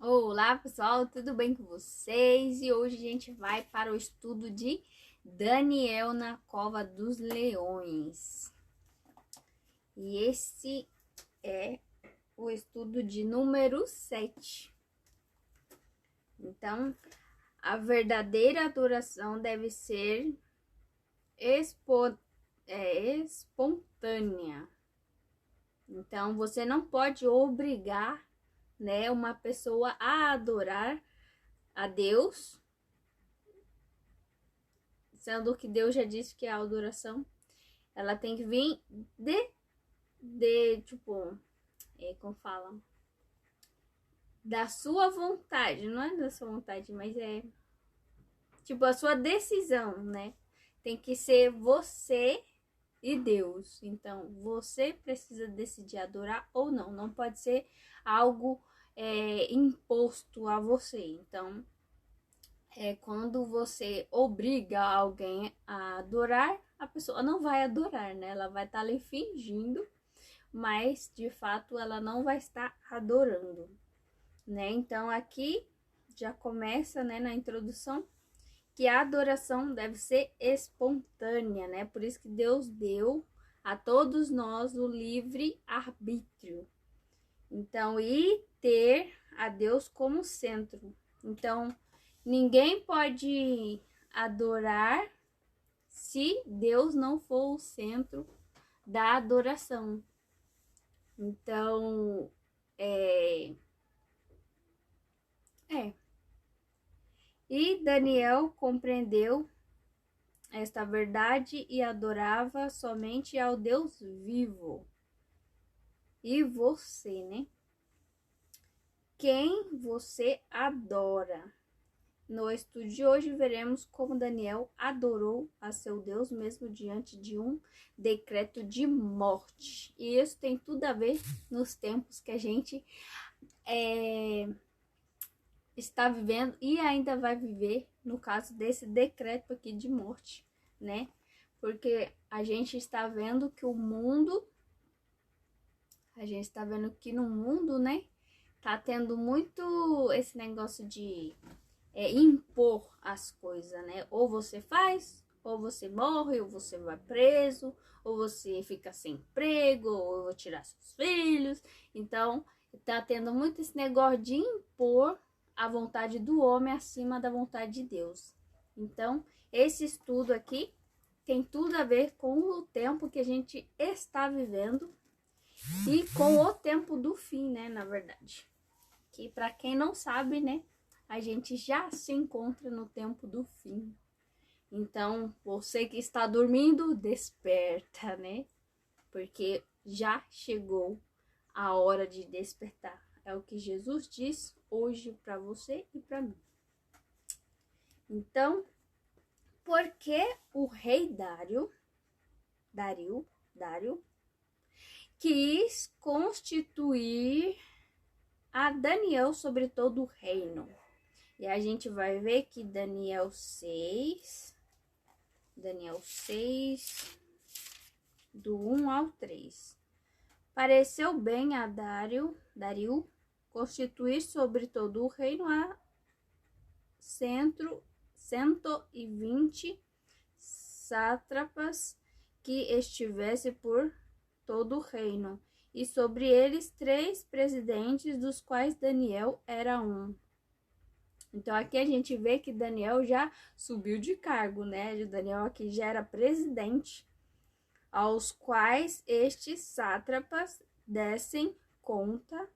Olá pessoal, tudo bem com vocês? E hoje a gente vai para o estudo de Daniel na Cova dos Leões. E esse é o estudo de número 7. Então, a verdadeira adoração deve ser espontânea. Então, você não pode obrigar, uma pessoa a adorar a Deus, sendo que Deus já disse que a adoração ela tem que vir como falam, da sua vontade, não é da sua vontade, mas é tipo a sua decisão, né? Tem que ser você e Deus. Então, você precisa decidir adorar ou não. Não pode ser algo imposto a você. Então, quando você obriga alguém a adorar, a pessoa não vai adorar, né? Ela vai estar ali fingindo, mas de fato ela não vai estar adorando, né? Então aqui já começa, né, na introdução, que a adoração deve ser espontânea, né? Por isso que Deus deu a todos nós o livre arbítrio. Então, e ter a Deus como centro. Então, ninguém pode adorar se Deus não for o centro da adoração. Então, E Daniel compreendeu esta verdade e adorava somente ao Deus vivo. E você, né? Quem você adora? No estudo de hoje veremos como Daniel adorou a seu Deus mesmo diante de um decreto de morte. E isso tem tudo a ver nos tempos que a gente está vivendo e ainda vai viver, no caso desse decreto aqui de morte, né? Porque a gente está vendo que no mundo, né, tá tendo muito esse negócio de impor as coisas, né? Ou você faz, ou você morre, ou você vai preso, ou você fica sem emprego, ou eu vou tirar seus filhos. Então, tá tendo muito esse negócio de impor a vontade do homem acima da vontade de Deus. Então, esse estudo aqui tem tudo a ver com o tempo que a gente está vivendo e com o tempo do fim, né, na verdade. Que para quem não sabe, né, a gente já se encontra no tempo do fim. Então, você que está dormindo, desperta, né? Porque já chegou a hora de despertar. É o que Jesus diz hoje para você e para mim. Então, por que o rei Dário, quis constituir a Daniel sobre todo o reino? E a gente vai ver que Daniel 6, do 1 ao 3. Pareceu bem a Dário constituir sobre todo o reino a 120 sátrapas que estivesse por todo o reino, e sobre eles 3 presidentes, dos quais Daniel era um. Então aqui a gente vê que Daniel já subiu de cargo, né? Daniel aqui já era presidente, aos quais estes sátrapas dessem conta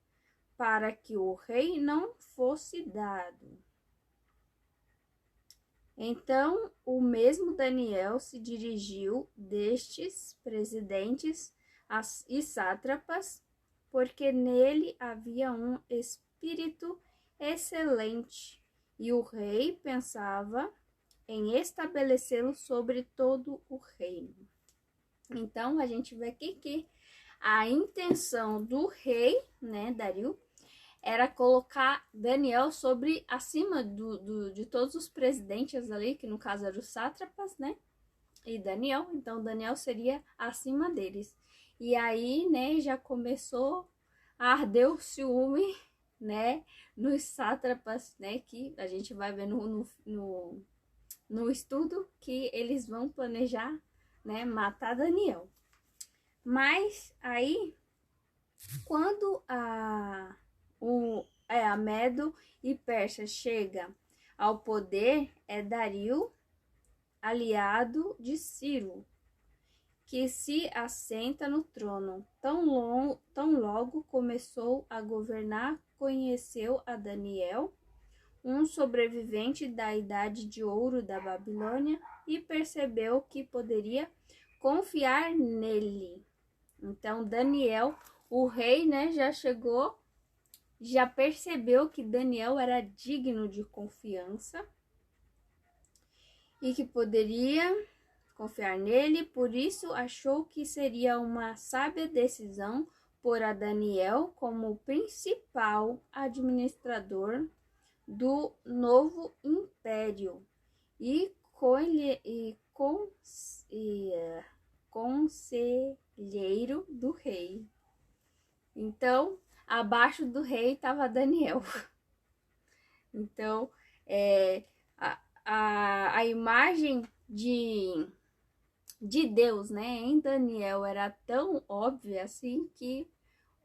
para que o rei não fosse dado. Então o mesmo Daniel se dirigiu destes presidentes e sátrapas, porque nele havia um espírito excelente, e o rei pensava em estabelecê-lo sobre todo o reino. Então, a gente vê aqui que a intenção do rei, né, Dario, era colocar Daniel acima de todos os presidentes ali, que no caso eram os sátrapas, né, e Daniel. Então, Daniel seria acima deles. E aí, né, já começou a arder o ciúme, né, nos sátrapas, né? Que a gente vai ver no estudo que eles vão planejar, né? Matar Daniel. Mas aí, quando a Medo e Persa chega ao poder, é Dario, aliado de Ciro, que se assenta no trono. Tão logo começou a governar, conheceu a Daniel, um sobrevivente da Idade de Ouro da Babilônia, e percebeu que poderia confiar nele. Então Daniel, o rei, né, já chegou, já percebeu que Daniel era digno de confiança e que poderia confiar nele, por isso achou que seria uma sábia decisão pôr a Daniel como principal administrador do novo império e conselheiro do rei. Então, abaixo do rei estava Daniel. Então, a imagem de Deus, né, em Daniel era tão óbvia assim que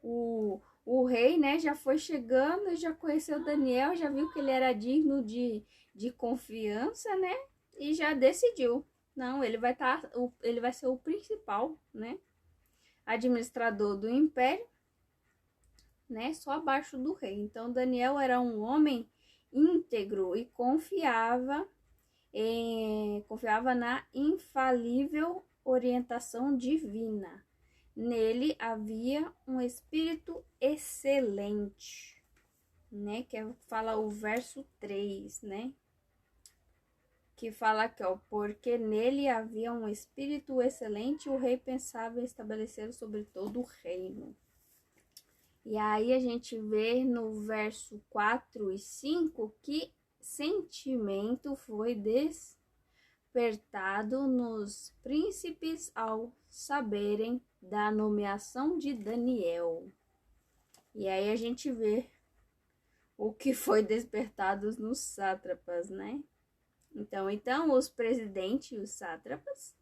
o rei, né, já foi chegando, já conheceu Daniel, já viu que ele era digno de confiança, né, e já decidiu. Não, ele vai ser o principal, né, administrador do império, né, só abaixo do rei. Então Daniel era um homem íntegro e confiava na infalível orientação divina. Nele havia um espírito excelente, né? Que fala o verso 3, né? Que fala aqui, ó, porque nele havia um espírito excelente, o rei pensava em estabelecer sobre todo o reino. E aí a gente vê no verso 4 e 5 que sentimento foi despertado nos príncipes ao saberem da nomeação de Daniel. E aí a gente vê o que foi despertado nos sátrapas, né? Então os presidentes e os sátrapas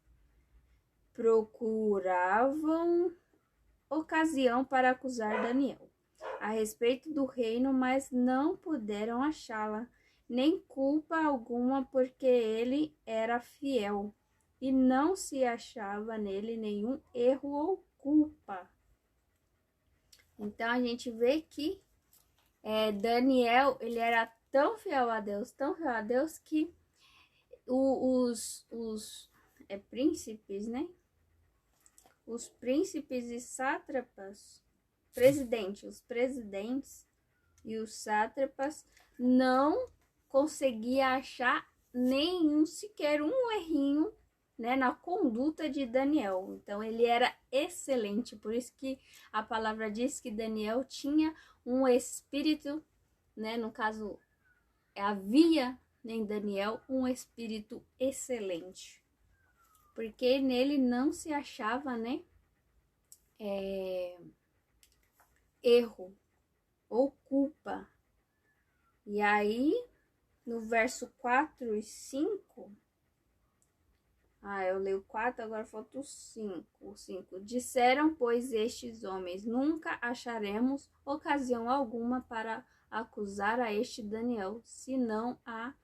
procuravam ocasião para acusar Daniel a respeito do reino, mas não puderam achá-la, nem culpa alguma, porque ele era fiel e não se achava nele nenhum erro ou culpa. Então a gente vê que Daniel, ele era tão fiel a Deus, que os príncipes, né? Os príncipes e sátrapas, os presidentes e os sátrapas não conseguia achar sequer um errinho, né, na conduta de Daniel. Então ele era excelente, por isso que a palavra diz que Daniel tinha um espírito, né, no caso havia em Daniel um espírito excelente, porque nele não se achava, né, erro ou culpa. E aí, no verso 4 e 5, eu leio 4, agora falta o 5. Disseram, pois, estes homens, nunca acharemos ocasião alguma para acusar a este Daniel, senão a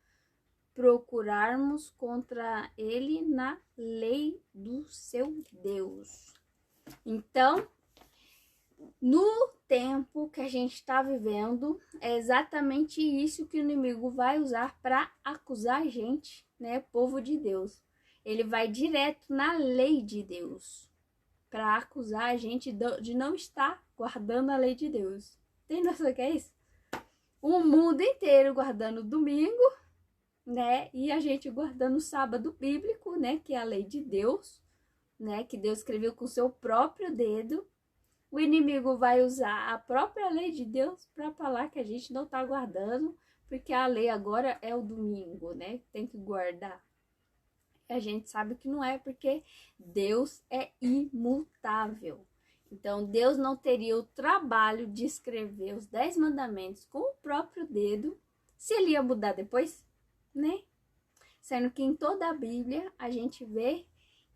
procurarmos contra ele na lei do seu Deus. Então, no tempo que a gente está vivendo, é exatamente isso que o inimigo vai usar para acusar a gente, né, povo de Deus. Ele vai direto na lei de Deus para acusar a gente de não estar guardando a lei de Deus. Tem noção do que é isso? O mundo inteiro guardando o domingo, né, e a gente guardando o sábado bíblico, né, que é a lei de Deus, né, que Deus escreveu com o seu próprio dedo. O inimigo vai usar a própria lei de Deus para falar que a gente não está guardando, porque a lei agora é o domingo, né, tem que guardar. A gente sabe que não é, porque Deus é imutável. Então, Deus não teria o trabalho de escrever os 10 mandamentos com o próprio dedo se ele ia mudar depois, né? Sendo que em toda a Bíblia a gente vê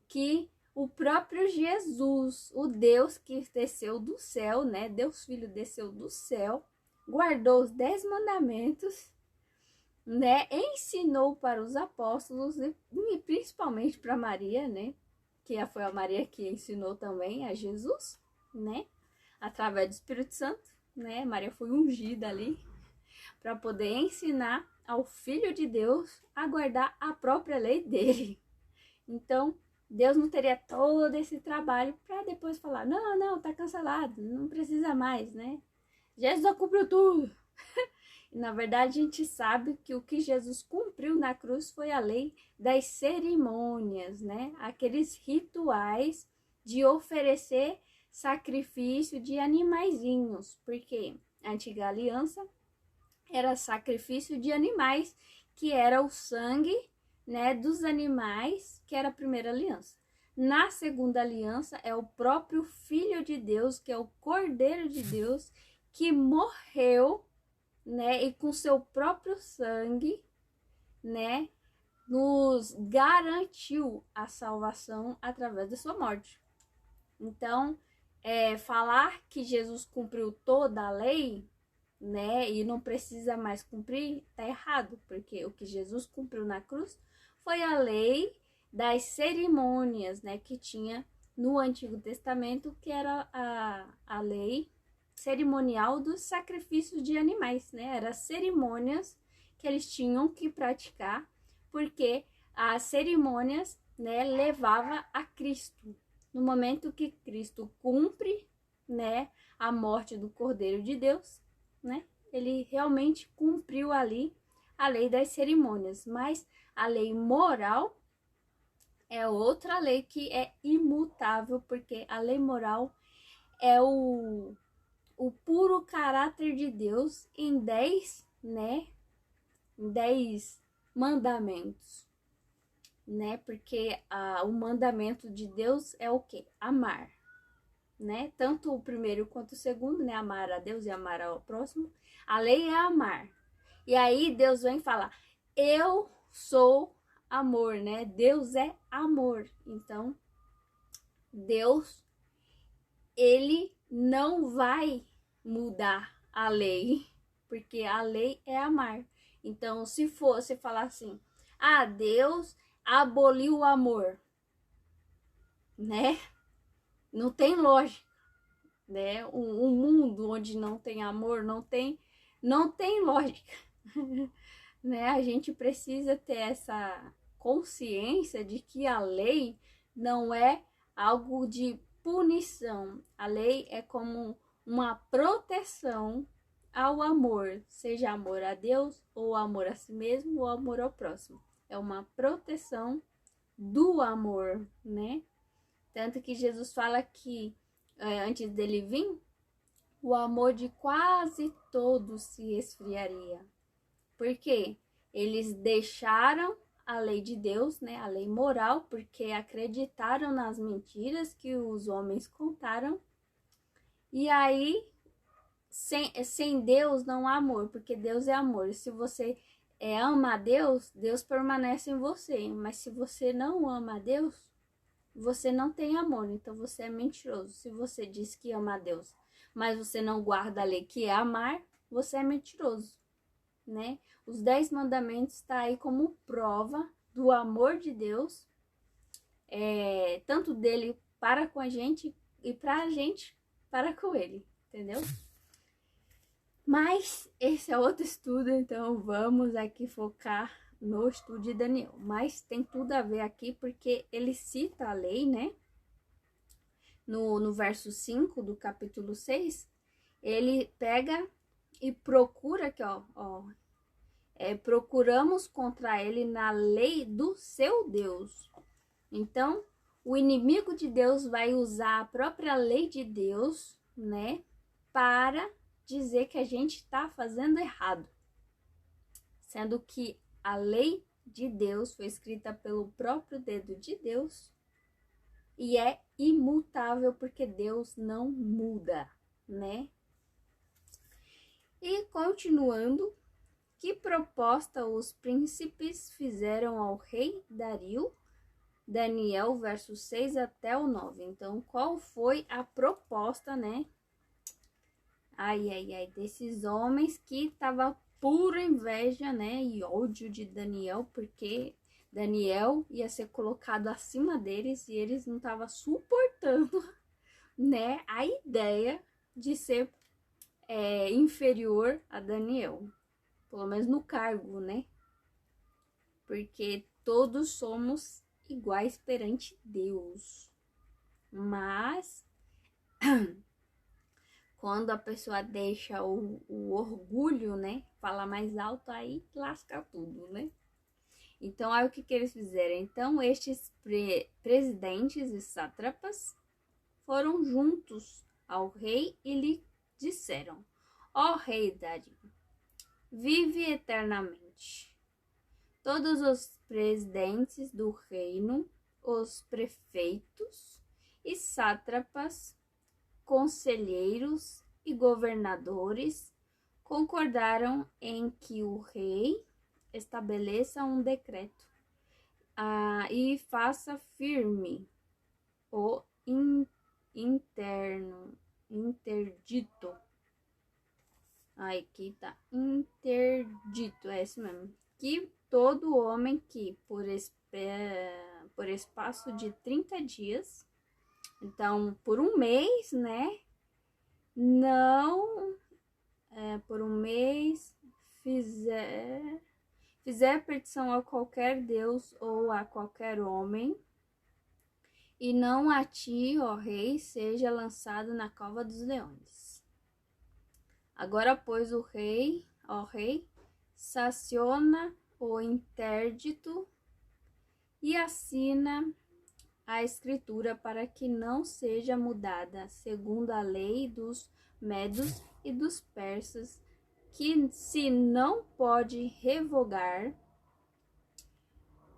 que o próprio Jesus, o Deus que desceu do céu, né? Deus Filho desceu do céu, guardou os 10 mandamentos, né? Ensinou para os apóstolos e principalmente para Maria, né? Que foi a Maria que ensinou também a Jesus, né? Através do Espírito Santo, né? Maria foi ungida ali para poder ensinar ao Filho de Deus a guardar a própria lei dele. Então, Deus não teria todo esse trabalho para depois falar, não, tá cancelado, não precisa mais, né? Jesus já cumpriu tudo. E, na verdade, a gente sabe que o que Jesus cumpriu na cruz foi a lei das cerimônias, né? Aqueles rituais de oferecer sacrifício de animaizinhos, porque a antiga aliança era sacrifício de animais, que era o sangue, né, dos animais, que era a primeira aliança. Na segunda aliança é o próprio Filho de Deus, que é o Cordeiro de Deus, que morreu, né, e com seu próprio sangue, né, nos garantiu a salvação através da sua morte. Então, falar que Jesus cumpriu toda a lei, né, e não precisa mais cumprir, tá errado, porque o que Jesus cumpriu na cruz foi a lei das cerimônias, né, que tinha no Antigo Testamento, que era a lei cerimonial dos sacrifícios de animais, né, eram cerimônias que eles tinham que praticar, porque as cerimônias, né, levava a Cristo. No momento que Cristo cumpre, né, a morte do Cordeiro de Deus, né, ele realmente cumpriu ali a lei das cerimônias, mas a lei moral é outra lei que é imutável, porque a lei moral é o puro caráter de Deus em 10, né, 10 mandamentos, né, porque o mandamento de Deus é o quê? Amar, né, tanto o primeiro quanto o segundo, né, amar a Deus e amar ao próximo. A lei é amar. E aí Deus vem falar, eu sou amor, né? Deus é amor. Então, Deus, ele não vai mudar a lei, porque a lei é amar. Então, se fosse falar assim, Deus aboliu o amor, né? Não tem lógica, né? Um mundo onde não tem amor, não tem lógica. Né? A gente precisa ter essa consciência de que a lei não é algo de punição. A lei é como uma proteção ao amor, seja amor a Deus, ou amor a si mesmo, ou amor ao próximo. É uma proteção do amor, né? Tanto que Jesus fala que antes dele vir, o amor de quase todos se esfriaria. Por quê? Eles deixaram a lei de Deus, né, a lei moral, porque acreditaram nas mentiras que os homens contaram. E aí, sem Deus não há amor, porque Deus é amor. E se você ama a Deus, Deus permanece em você. Mas se você não ama a Deus, você não tem amor, então você é mentiroso. Se você diz que ama a Deus, mas você não guarda a lei que é amar, você é mentiroso, né? Os 10 mandamentos está aí como prova do amor de Deus, tanto dele para com a gente e para a gente para com ele, entendeu? Mas esse é outro estudo, então vamos aqui focar no estudo de Daniel. Mas tem tudo a ver aqui porque ele cita a lei, né? No verso 5 do capítulo 6, ele pega e procura aqui, procuramos contra ele na lei do seu Deus. Então, o inimigo de Deus vai usar a própria lei de Deus, né, para dizer que a gente está fazendo errado. Sendo que a lei de Deus foi escrita pelo próprio dedo de Deus, e é imutável porque Deus não muda, né? E continuando, que proposta os príncipes fizeram ao rei Dario? Daniel, versos 6 até o 9. Então, qual foi a proposta, né? Desses homens que tava pura inveja, né? E ódio de Daniel, porque Daniel ia ser colocado acima deles e eles não estavam suportando, né? A ideia de ser inferior a Daniel. Pelo menos no cargo, né? Porque todos somos iguais perante Deus. Mas quando a pessoa deixa o orgulho, né, falar mais alto, aí lasca tudo, né? Então, aí o que eles fizeram? Então, estes presidentes e sátrapas foram juntos ao rei e lhe disseram: ó rei Dario, vive eternamente. Todos os presidentes do reino, os prefeitos e sátrapas, conselheiros e governadores concordaram em que o rei estabeleça um decreto e faça firme o interdito. Aqui tá, interdito, é isso mesmo. Que todo homem que por espaço de 30 dias, então por um mês, né, não, por um mês fizer petição a qualquer Deus ou a qualquer homem, e não a ti, ó rei, seja lançado na cova dos leões. Agora, pois, o rei, ó rei, sanciona o interdito e assina a escritura para que não seja mudada, segundo a lei dos medos e dos persas, que se não pode revogar.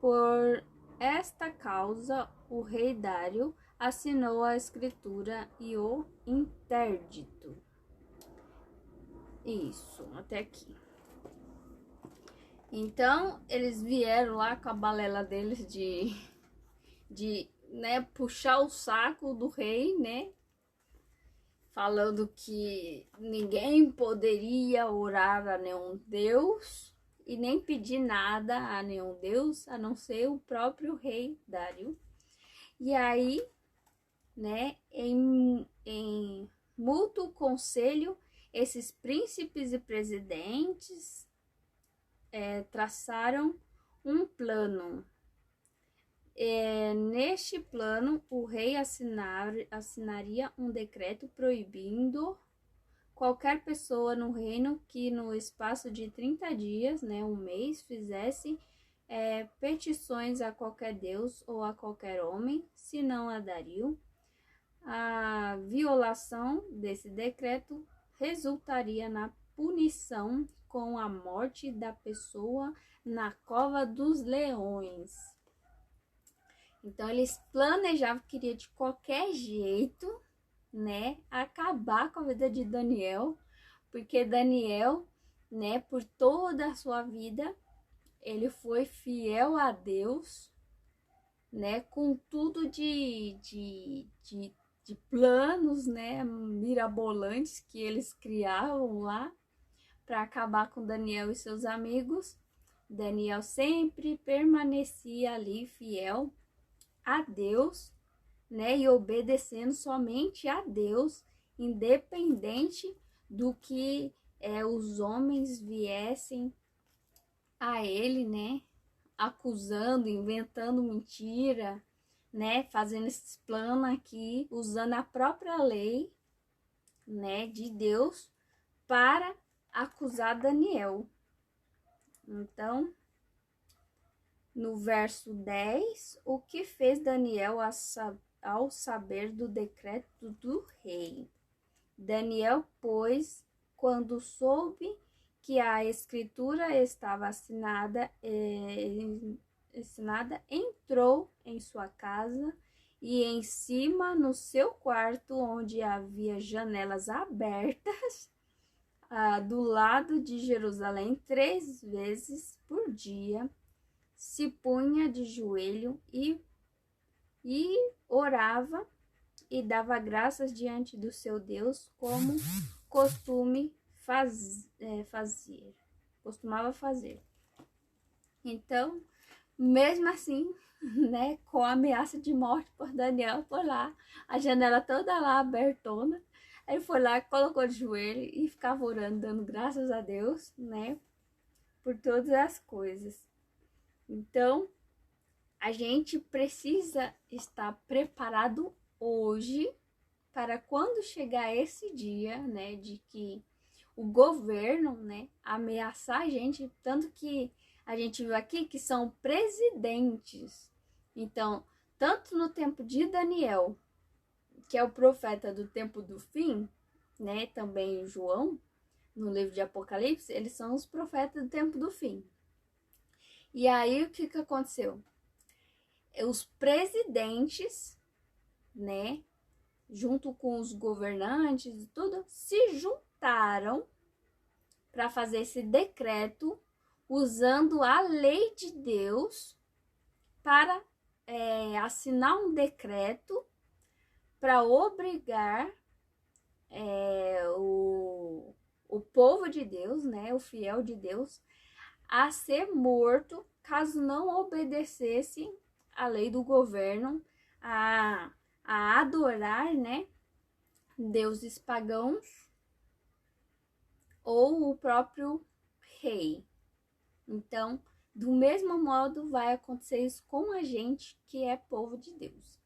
Por esta causa, o rei Dário assinou a escritura e o interdito. Isso, até aqui. Então, eles vieram lá com a balela deles de né, puxar o saco do rei, né? Falando que ninguém poderia orar a nenhum Deus e nem pedir nada a nenhum Deus, a não ser o próprio rei Dário. E aí, né, em mútuo conselho, esses príncipes e presidentes traçaram um plano. Neste plano, o rei assinaria um decreto proibindo qualquer pessoa no reino que no espaço de 30 dias, né, um mês, fizesse petições a qualquer deus ou a qualquer homem, se não a Dario. A violação desse decreto resultaria na punição com a morte da pessoa na cova dos leões. Então, eles planejavam, queria de qualquer jeito, né, acabar com a vida de Daniel, porque Daniel, né, por toda a sua vida, ele foi fiel a Deus, né, com tudo de planos, né, mirabolantes que eles criavam lá para acabar com Daniel e seus amigos. Daniel sempre permanecia ali fiel a Deus, né, e obedecendo somente a Deus, independente do que os homens viessem a ele, né, acusando, inventando mentira, né, fazendo esses planos aqui, usando a própria lei, né, de Deus para acusar Daniel. Então, no verso 10, o que fez Daniel ao saber do decreto do rei? Daniel, pois, quando soube que a escritura estava assinada, entrou em sua casa e em cima, no seu quarto, onde havia janelas abertas, do lado de Jerusalém, 3 vezes por dia, se punha de joelho e orava e dava graças diante do seu Deus, como costumava fazer. Então, mesmo assim, né, com a ameaça de morte por Daniel, foi lá, a janela toda lá abertona, ele foi lá, colocou de joelho e ficava orando, dando graças a Deus, né, por todas as coisas. Então, a gente precisa estar preparado hoje para quando chegar esse dia, né, de que o governo, né, ameaçar a gente, tanto que a gente viu aqui que são presidentes. Então, tanto no tempo de Daniel, que é o profeta do tempo do fim, né, também João, no livro de Apocalipse, eles são os profetas do tempo do fim. E aí, o que aconteceu? Os presidentes, né, junto com os governantes e tudo, se juntaram para fazer esse decreto, usando a lei de Deus para assinar um decreto para obrigar o povo de Deus, né, o fiel de Deus, a ser morto caso não obedecesse a lei do governo, a adorar, né, deuses pagãos ou o próprio rei. Então, do mesmo modo, vai acontecer isso com a gente que é povo de Deus.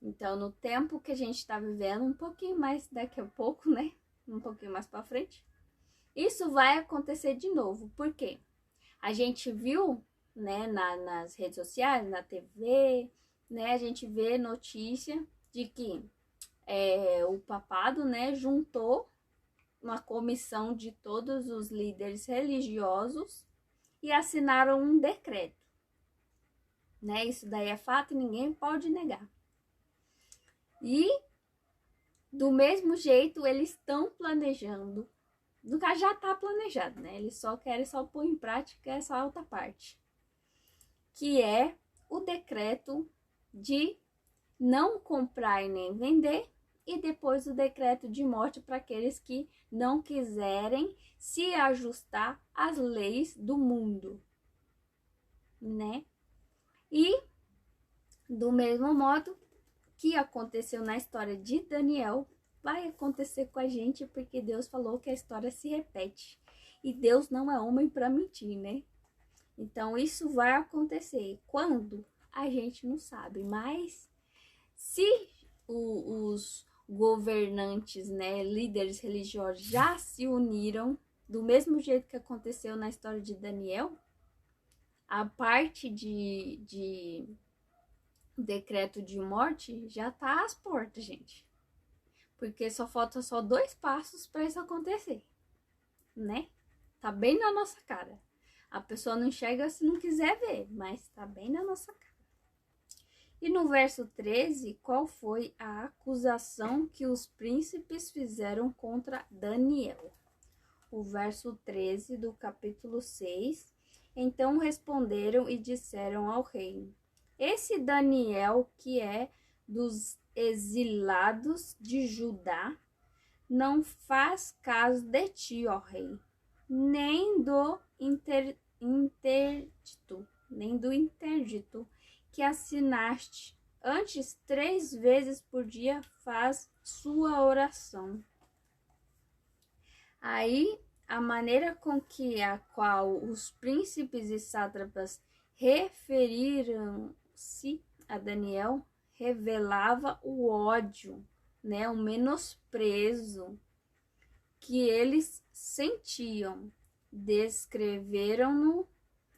Então, no tempo que a gente está vivendo, um pouquinho mais daqui a pouco, né? Um pouquinho mais para frente, isso vai acontecer de novo. Por quê? A gente viu, né, nas redes sociais, na TV, né, a gente vê notícia de que o papado, né, juntou uma comissão de todos os líderes religiosos e assinaram um decreto, né? Isso daí é fato e ninguém pode negar. E do mesmo jeito eles estão planejando, no caso já está planejado, né? Eles só querem pôr em prática essa outra parte, que é o decreto de não comprar e nem vender, e depois o decreto de morte para aqueles que não quiserem se ajustar às leis do mundo, né? E do mesmo modo que aconteceu na história de Daniel, vai acontecer com a gente, porque Deus falou que a história se repete. E Deus não é homem para mentir, né? Então isso vai acontecer. Quando? A gente não sabe, mas se os governantes, né, líderes religiosos já se uniram, do mesmo jeito que aconteceu na história de Daniel, a parte de decreto de morte já tá às portas, gente. Porque só falta 2 passos para isso acontecer, né? Tá bem na nossa cara. A pessoa não enxerga se não quiser ver, mas tá bem na nossa cara. E no verso 13, qual foi a acusação que os príncipes fizeram contra Daniel? O verso 13 do capítulo 6. Então responderam e disseram ao rei: esse Daniel, que é dos exilados de Judá, não faz caso de ti, ó rei, nem do interdito que assinaste. Antes, 3 vezes por dia faz sua oração. Aí, a maneira com que a qual os príncipes e sátrapas referiram-se a Daniel revelava o ódio, né, o menosprezo que eles sentiam. Descreveram-no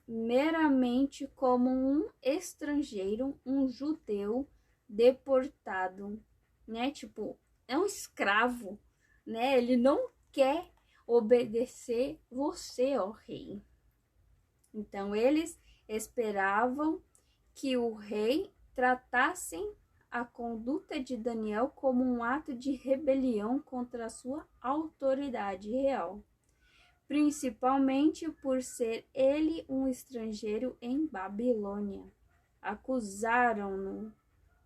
meramente como um estrangeiro, um judeu deportado, né? Tipo, é um escravo, né? Ele não quer obedecer você, ó rei. Então, eles esperavam que o rei tratasse a conduta de Daniel como um ato de rebelião contra a sua autoridade real, principalmente por ser ele um estrangeiro em Babilônia. Acusaram-no,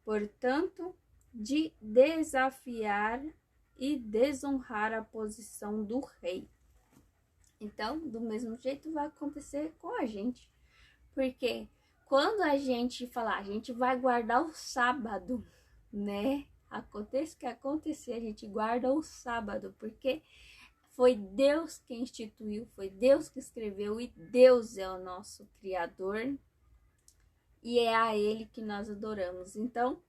portanto, de desafiar e desonrar a posição do rei. Então, do mesmo jeito vai acontecer com a gente. Porque quando a gente falar, a gente vai guardar o sábado, né? Aconteça o que acontecer, a gente guarda o sábado, porque foi Deus que instituiu, foi Deus que escreveu e Deus é o nosso Criador e é a Ele que nós adoramos. Então,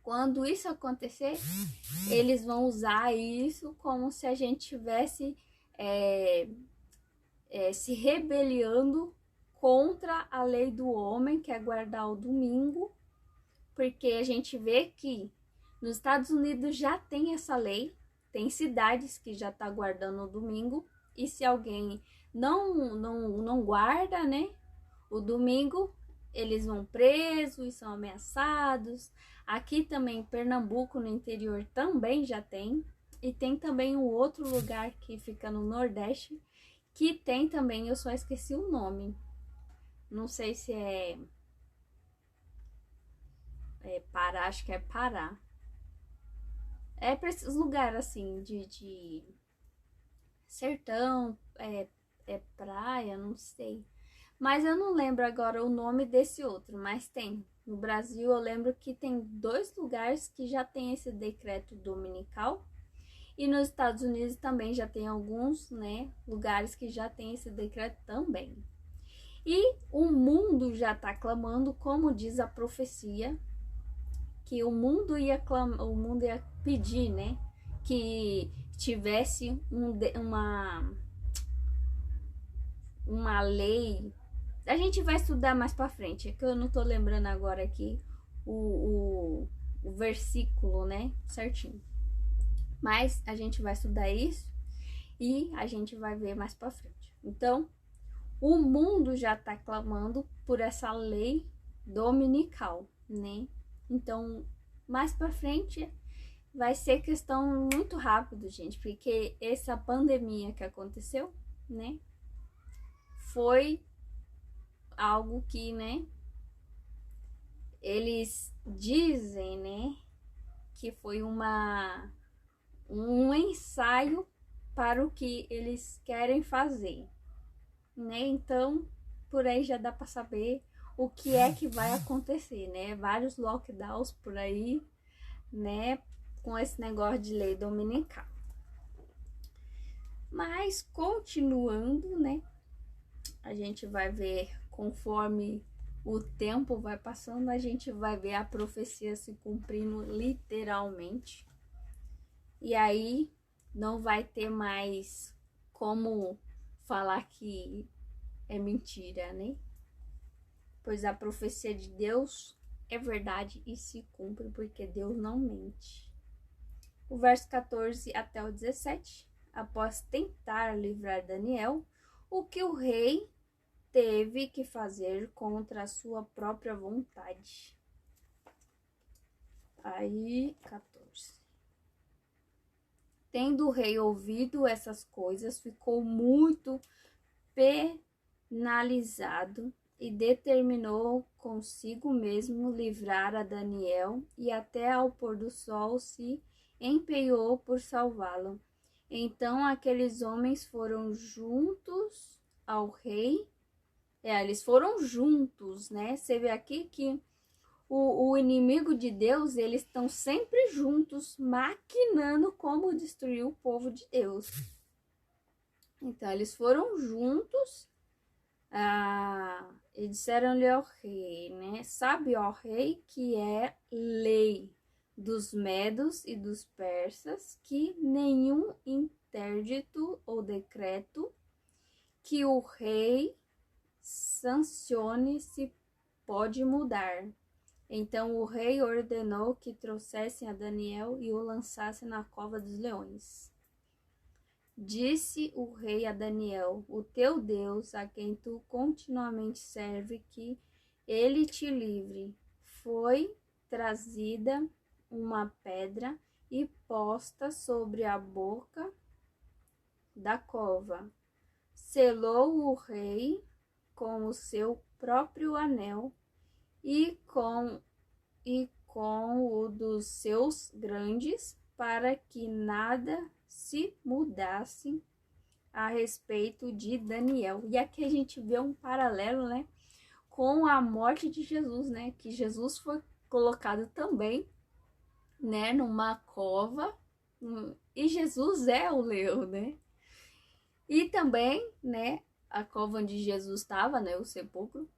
quando isso acontecer, eles vão usar isso como se a gente estivesse se rebelando contra a lei do homem, que é guardar o domingo, porque a gente vê que nos Estados Unidos já tem essa lei, tem cidades que já tá guardando o domingo, e se alguém não guarda, né, o domingo, eles vão presos e são ameaçados. Aqui também em Pernambuco, no interior, também já tem. E tem também um outro lugar que fica no Nordeste, que tem também, eu só esqueci o nome. Não sei se é Pará, acho que é Pará. É para esses lugares assim, de sertão, praia, não sei. Mas eu não lembro agora o nome desse outro, mas tem. No Brasil eu lembro que tem 2 lugares que já tem esse decreto dominical. E nos Estados Unidos também já tem alguns, né, lugares que já tem esse decreto também. E o mundo já está clamando, como diz a profecia, que o mundo ia pedir, né, que tivesse uma lei. A gente vai estudar mais para frente, é que eu não tô lembrando agora aqui o versículo, né, certinho. Mas a gente vai estudar isso e a gente vai ver mais para frente. Então, o mundo já está clamando por essa lei dominical, né? Então, mais para frente vai ser questão muito rápido, gente, porque essa pandemia que aconteceu, né, foi algo que, né, eles dizem, né, que foi um ensaio para o que eles querem fazer, né? Então, por aí já dá para saber o que é que vai acontecer, né? Vários lockdowns por aí, né? Com esse negócio de lei dominical. Mas, continuando, né? A gente vai ver, conforme o tempo vai passando, a gente vai ver a profecia se cumprindo literalmente. E aí não vai ter mais como falar que é mentira, né? Pois a profecia de Deus é verdade e se cumpre, porque Deus não mente. O verso 14 até o 17. Após tentar livrar Daniel, o que o rei teve que fazer contra a sua própria vontade. Aí, 14. Tendo o rei ouvido essas coisas, ficou muito penalizado e determinou consigo mesmo livrar a Daniel, e até ao pôr do sol se empenhou por salvá-lo. Então aqueles homens foram juntos ao rei. Eles foram juntos, né? Você vê aqui que o inimigo de Deus, eles estão sempre juntos, maquinando como destruir o povo de Deus. Então, eles foram juntos e disseram-lhe ao rei, né? Sabe, ó rei, que é lei dos medos e dos persas, que nenhum interdito ou decreto que o rei sancione se pode mudar. Então o rei ordenou que trouxessem a Daniel e o lançassem na cova dos leões. Disse o rei a Daniel: o teu Deus, a quem tu continuamente serve, que ele te livre. Foi trazida uma pedra e posta sobre a boca da cova. Selou o rei com o seu próprio anel e com o dos seus grandes, para que nada se mudasse a respeito de Daniel. E aqui a gente vê um paralelo, né, com a morte de Jesus, né, que Jesus foi colocado também, né, numa cova, e Jesus é o leão, né? E também, né, a cova onde Jesus estava, né, o sepulcro,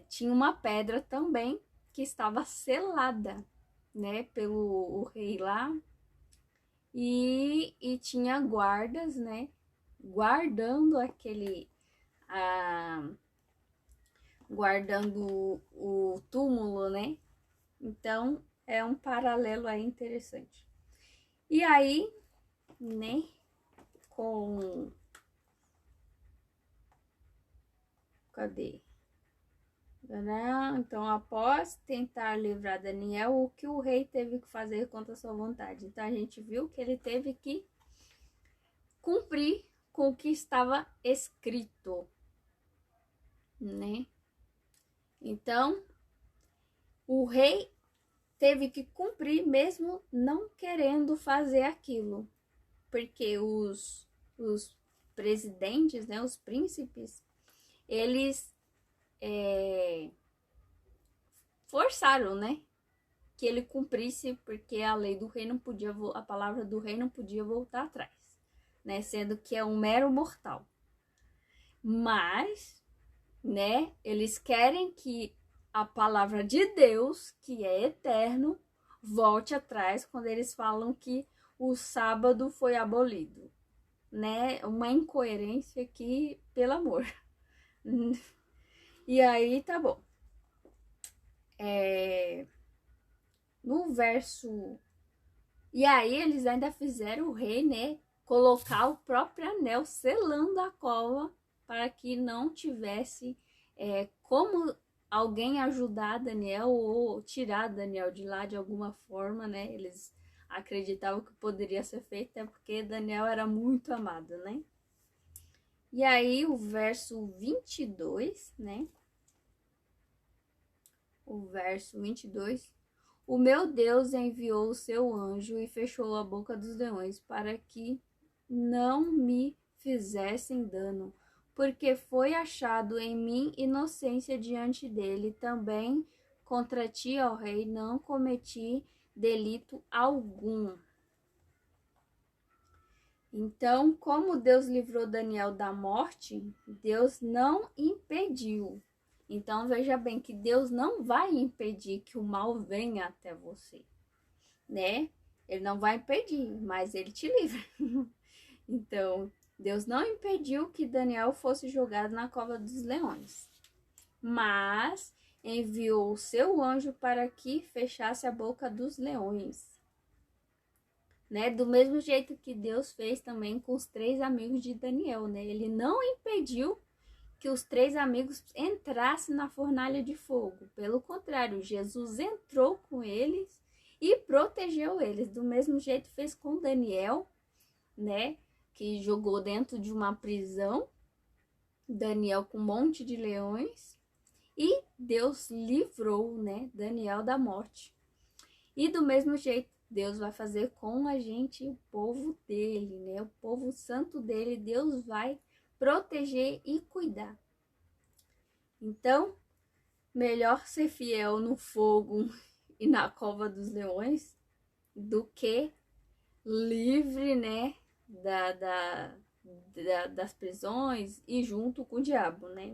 tinha uma pedra também que estava selada, né, pelo o rei lá, e tinha guardas, né, guardando guardando o túmulo, né? Então é um paralelo aí interessante. E aí, né, cadê? Então, após tentar livrar Daniel, o que o rei teve que fazer contra a sua vontade? Então, a gente viu que ele teve que cumprir com o que estava escrito, né? Então, o rei teve que cumprir mesmo não querendo fazer aquilo, porque os presidentes, né, os príncipes, eles forçaram, né, que ele cumprisse, porque a lei do rei não podia, a palavra do rei não podia voltar atrás, né, sendo que é um mero mortal. Mas, né, eles querem que a palavra de Deus, que é eterno, volte atrás quando eles falam que o sábado foi abolido, né? Uma incoerência aqui, pelo amor. E aí, tá bom. No verso... E aí, eles ainda fizeram o rei, né, colocar o próprio anel selando a cova para que não tivesse como alguém ajudar Daniel ou tirar Daniel de lá de alguma forma, né? Eles acreditavam que poderia ser feito, até porque Daniel era muito amado, né? E aí o verso 22, né? O verso 22. O meu Deus enviou o seu anjo e fechou a boca dos leões para que não me fizessem dano, porque foi achado em mim inocência diante dele. Também contra ti, ó rei, não cometi delito algum. Então, como Deus livrou Daniel da morte, Deus não impediu. Então, veja bem que Deus não vai impedir que o mal venha até você, né? Ele não vai impedir, mas ele te livra. Então, Deus não impediu que Daniel fosse jogado na cova dos leões, mas enviou o seu anjo para que fechasse a boca dos leões, né? Do mesmo jeito que Deus fez também com os 3 amigos de Daniel, né? Ele não impediu que os 3 amigos entrassem na fornalha de fogo. Pelo contrário, Jesus entrou com eles e protegeu eles. Do mesmo jeito fez com Daniel, né? Que jogou dentro de uma prisão, Daniel com um monte de leões, e Deus livrou, né, Daniel da morte. E do mesmo jeito, Deus vai fazer com a gente, o povo dele, né, o povo santo dele, Deus vai proteger e cuidar. Então, melhor ser fiel no fogo e na cova dos leões do que livre, né, das prisões e junto com o diabo, né?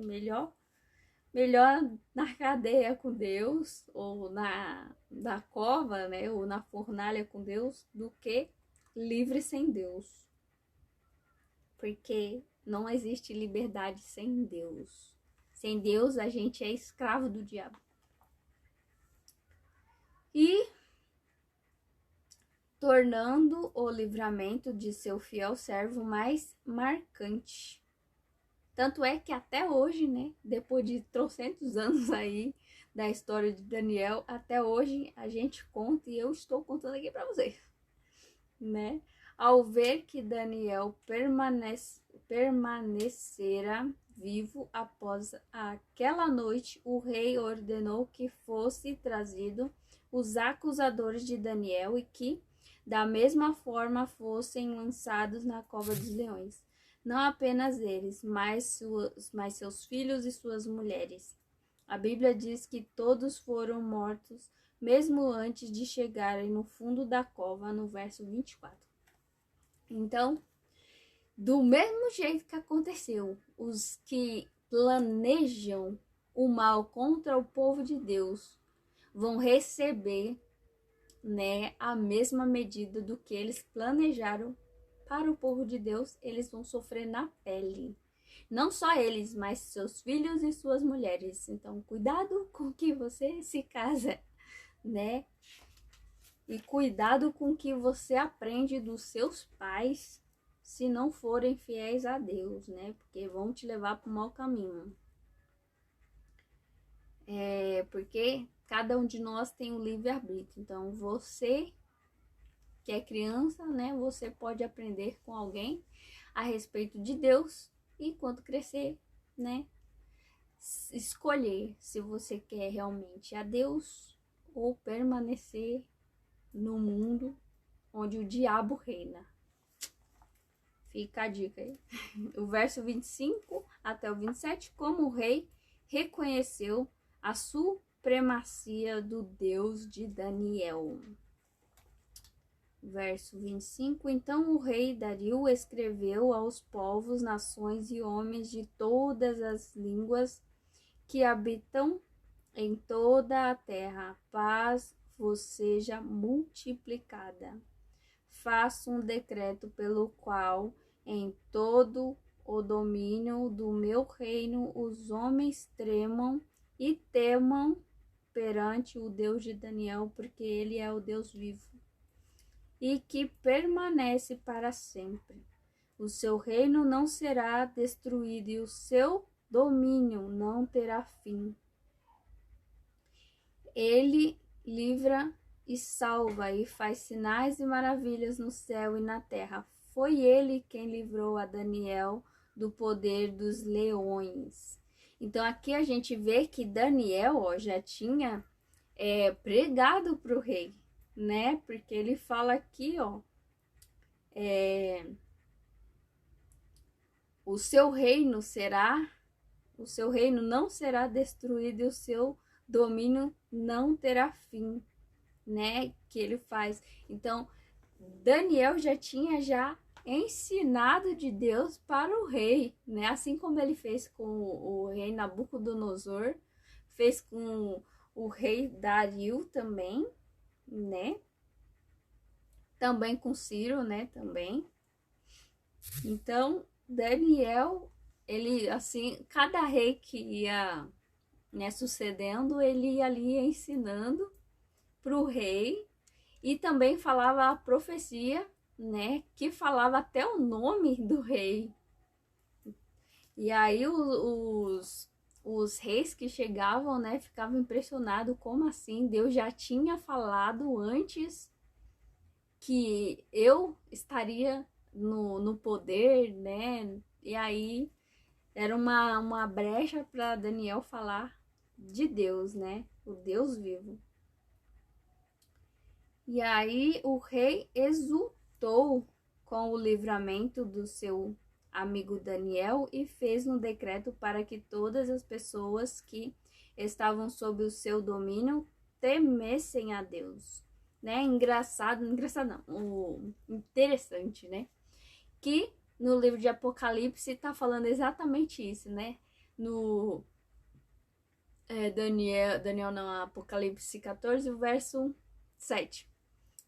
Melhor na cadeia com Deus, ou na cova, né? Ou na fornalha com Deus, do que livre sem Deus. Porque não existe liberdade sem Deus. Sem Deus, a gente é escravo do diabo. E tornando o livramento de seu fiel servo mais marcante. Tanto é que até hoje, né, depois de trocentos anos aí da história de Daniel, até hoje a gente conta e eu estou contando aqui para você, né? Ao ver que Daniel permanecera vivo após aquela noite, o rei ordenou que fosse trazido os acusadores de Daniel e que, da mesma forma, fossem lançados na cova dos leões. Não apenas eles, mas seus filhos e suas mulheres. A Bíblia diz que todos foram mortos, mesmo antes de chegarem no fundo da cova, no verso 24. Então, do mesmo jeito que aconteceu, os que planejam o mal contra o povo de Deus vão receber, né, a mesma medida do que eles planejaram para o povo de Deus. Eles vão sofrer na pele. Não só eles, mas seus filhos e suas mulheres. Então, cuidado com que você se casa, né? E cuidado com o que você aprende dos seus pais, se não forem fiéis a Deus, né? Porque vão te levar para o mau caminho. Porque cada um de nós tem um livre-arbítrio. Então, você que é criança, né? Você pode aprender com alguém a respeito de Deus e quando crescer, né? Escolher se você quer realmente a Deus ou permanecer no mundo onde o diabo reina. Fica a dica aí. O verso 25 até o 27, como o rei reconheceu a supremacia do Deus de Daniel. Verso 25, então o rei Dario escreveu aos povos, nações e homens de todas as línguas que habitam em toda a terra, paz vos seja multiplicada. Faço um decreto pelo qual em todo o domínio do meu reino os homens tremam e temam perante o Deus de Daniel, porque ele é o Deus vivo e que permanece para sempre. O seu reino não será destruído e o seu domínio não terá fim. Ele livra e salva e faz sinais e maravilhas no céu e na terra. Foi ele quem livrou a Daniel do poder dos leões. Então aqui a gente vê que Daniel já tinha pregado para o rei, né? Porque ele fala aqui, o seu reino não será destruído e o seu domínio não terá fim, né? Que ele faz. Então, Daniel já tinha ensinado de Deus para o rei, né? Assim como ele fez com o rei Nabucodonosor, fez com o rei Dario também, né? Também com Ciro, né? Também. Então, Daniel, ele assim, cada rei que ia, né, sucedendo, ele ia ali ensinando para o rei e também falava a profecia, né, que falava até o nome do rei. E aí os reis que chegavam, né, ficavam impressionados, como assim? Deus já tinha falado antes que eu estaria no poder, né? E aí era uma brecha para Daniel falar de Deus, né? O Deus vivo. E aí o rei exultou com o livramento do seu amigo Daniel e fez um decreto para que todas as pessoas que estavam sob o seu domínio temessem a Deus, né? Engraçado não, interessante, né? Que no livro de Apocalipse está falando exatamente isso, né? No Daniel não, Apocalipse 14, verso 7,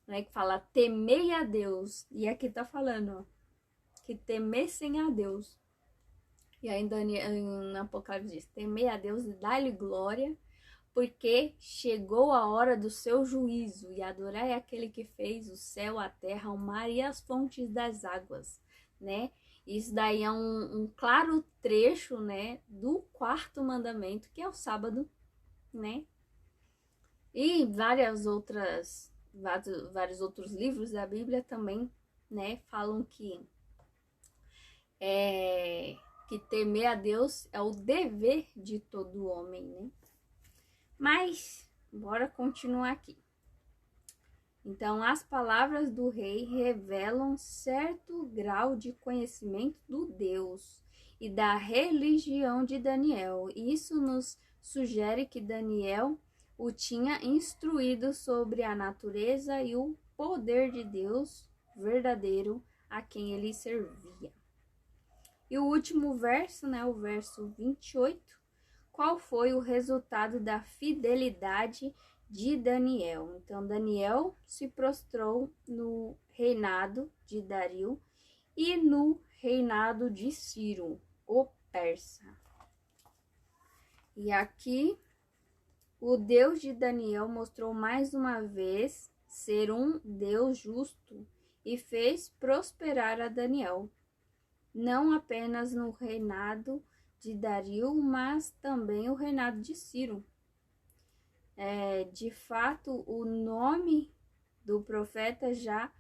né? Que fala, temei a Deus. E aqui tá falando, que temessem a Deus. E aí em Apocalipse diz, temei a Deus e dá-lhe glória, porque chegou a hora do seu juízo, e adorai aquele que fez o céu, a terra, o mar e as fontes das águas, né? Isso daí é um claro trecho, né, do quarto mandamento, que é o sábado, né? E vários outros livros da Bíblia também, né, falam que temer a Deus é o dever de todo homem, né? Mas, bora continuar aqui. Então, as palavras do rei revelam certo grau de conhecimento do Deus e da religião de Daniel. Isso nos sugere que Daniel o tinha instruído sobre a natureza e o poder de Deus verdadeiro a quem ele servia. E o último verso, né, o verso 28, qual foi o resultado da fidelidade de Daniel? Então, Daniel se prostrou no reinado de Dario e no reinado de Ciro, o persa. E aqui, o Deus de Daniel mostrou mais uma vez ser um Deus justo e fez prosperar a Daniel, não apenas no reinado de Dario, mas também o reinado de Ciro. De fato, o nome do profeta já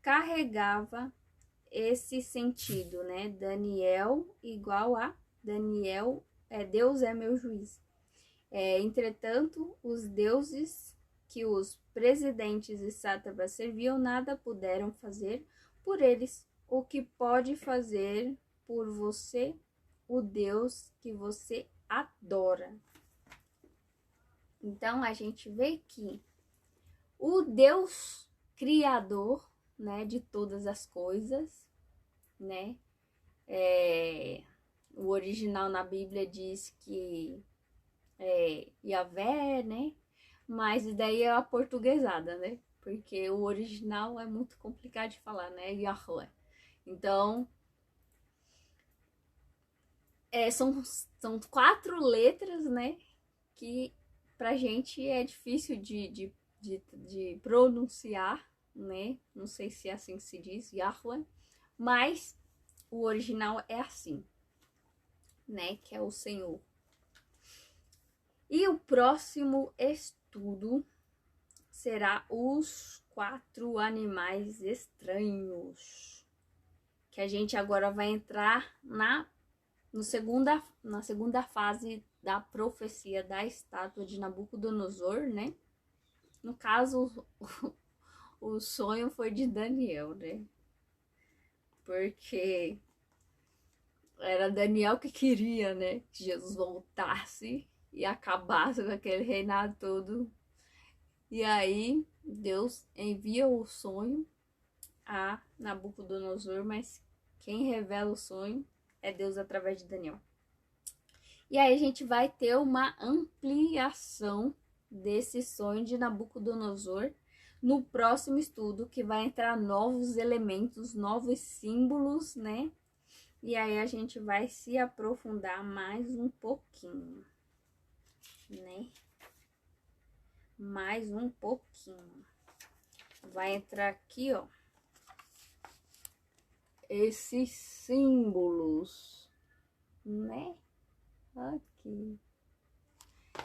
carregava esse sentido, né? Daniel igual a Daniel, Deus é meu juiz. Entretanto, os deuses que os presidentes e sátrapas serviam nada puderam fazer por eles. O que pode fazer por você o Deus que você adora? Então, a gente vê que o Deus criador, né, de todas as coisas, né, o original na Bíblia diz que é Yahvé, né, mas daí é a portuguesada, né, porque o original é muito complicado de falar, né, Yahweh. Então, são 4 letras, né, que pra gente é difícil de pronunciar, né? Não sei se é assim que se diz, Yahweh, mas o original é assim, né? Que é o Senhor. E o próximo estudo será os 4 animais estranhos, que a gente agora vai entrar na segunda fase da profecia da estátua de Nabucodonosor, né? No caso, o sonho foi de Daniel, né? Porque era Daniel que queria, né? Que Jesus voltasse e acabasse com aquele reinado todo. E aí, Deus envia o sonho a Nabucodonosor, mas quem revela o sonho é Deus através de Daniel. E aí a gente vai ter uma ampliação desse sonho de Nabucodonosor no próximo estudo, que vai entrar novos elementos, novos símbolos, né? E aí a gente vai se aprofundar mais um pouquinho, né? Mais um pouquinho. Vai entrar aqui, ó, esses símbolos, né? Aqui.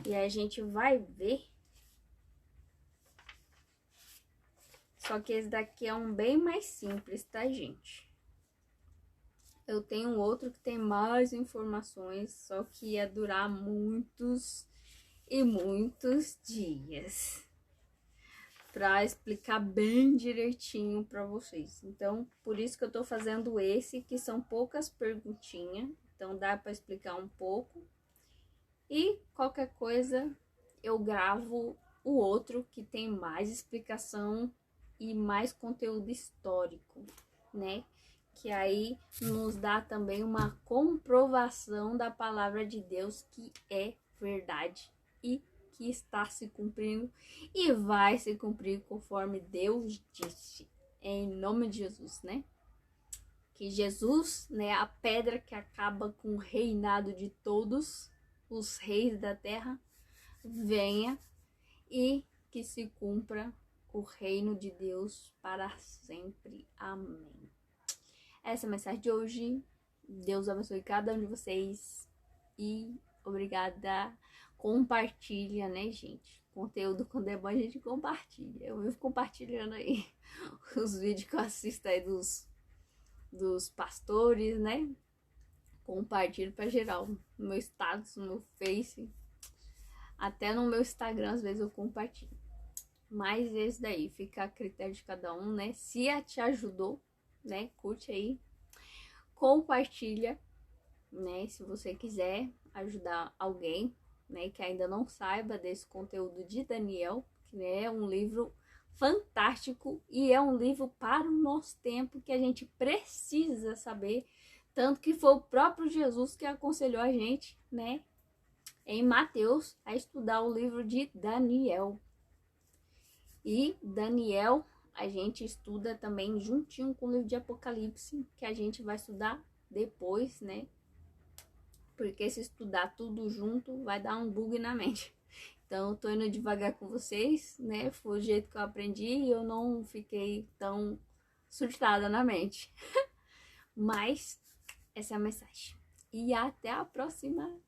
E a gente vai ver. Só que esse daqui é um bem mais simples, tá, gente? Eu tenho um outro que tem mais informações, só que ia durar muitos e muitos dias para explicar bem direitinho para vocês. Então, por isso que eu tô fazendo esse, que são poucas perguntinhas, então dá para explicar um pouco. E qualquer coisa eu gravo o outro que tem mais explicação e mais conteúdo histórico, né? Que aí nos dá também uma comprovação da palavra de Deus que é verdade e que está se cumprindo e vai se cumprir conforme Deus disse, em nome de Jesus, né? Que Jesus, né, a pedra que acaba com o reinado de todos os reis da terra, venha e que se cumpra o reino de Deus para sempre. Amém. Essa é a mensagem de hoje. Deus abençoe cada um de vocês e Obrigada. Compartilha, né, gente? Conteúdo quando é bom a gente compartilha. Eu vivo compartilhando aí os vídeos que eu assisto aí dos pastores, né? Compartilho pra geral. No meu status, no meu Face. Até no meu Instagram, às vezes eu compartilho. Mas esse daí fica a critério de cada um, né? Se te ajudou, né? Curte aí. Compartilha, né? Se você quiser ajudar alguém, né? Que ainda não saiba desse conteúdo de Daniel, que é um livro fantástico e é um livro para o nosso tempo que a gente precisa saber. Tanto que foi o próprio Jesus que aconselhou a gente, né? Em Mateus, a estudar o livro de Daniel. E Daniel, a gente estuda também juntinho com o livro de Apocalipse, que a gente vai estudar depois, né? Porque se estudar tudo junto, vai dar um bug na mente. Então, eu tô indo devagar com vocês, né? Foi o jeito que eu aprendi e eu não fiquei tão surtada na mente. Mas, essa é a mensagem. E até a próxima!